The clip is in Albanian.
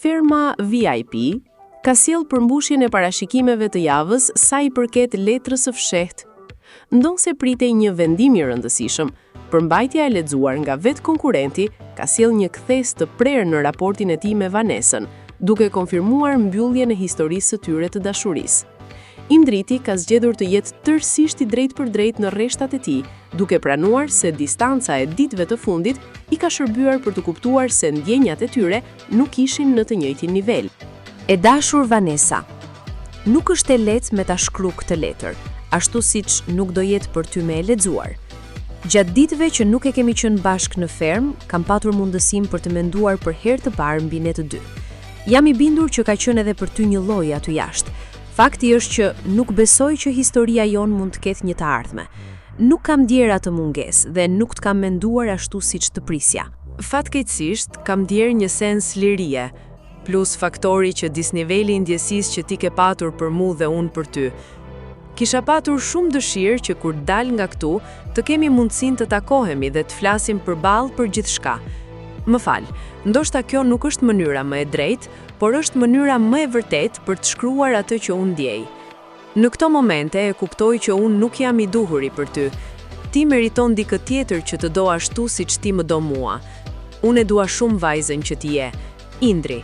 Ferma VIP ka sjell përmbushjen e parashikimeve të javës sa i përket letrës së fshehtë. Ndonse pritej një vendim i rëndësishëm, përmbajtja e lexuar nga vetë konkurrenti ka sjell një kthes të prerë në raportin e tij me Vanesën, duke konfirmuar mbylljen e historisë së tyre të dashurisë. Indriti ka zgjedhur të jetë tërësisht i drejtë në rreshtat e tij, duke pranuar se distanca e ditëve të fundit i ka shërbyer për të kuptuar se ndjenjat e tyre nuk ishin në të njëjtin nivel. E dashur Vanesa, nuk është e lehtë me ta shkruaj këtë letër, ashtu siç nuk do jetë për ty me e lexuar. Gjatë ditëve që nuk e kemi qenë bashkë në ferm, kam patur mundësinë për të menduar për herë të parë mbi ne të dy. Jam i bindur që ka qenë edhe për ty një lloj aty jashtë. Fakti është që nuk besoj që historia jonë mund të ketë një të ardhme. Nuk kam ndjer atë mungesë dhe nuk të kam menduar ashtu siç të prisja. Fatkeqësisht, kam ndjer një sens lirie, plus faktori që disniveli i ndjesisë që ti ke patur për mu dhe unë për ty. Kisha patur shumë dëshirë që kur dal nga këtu, të kemi mundësinë të takohemi dhe të flasim përballë për gjithçka. Më fal, ndoshta kjo nuk është mënyra më e drejtë, por është mënyra më e vërtetë për të shkruar atë që unë ndjej. Në këto momente e kuptoj që unë nuk jam i duhuri për ty. Ti meriton dikë tjetër që të do ashtu siç ti më do mua. Unë e dua shumë vajzën që ti je, Indri.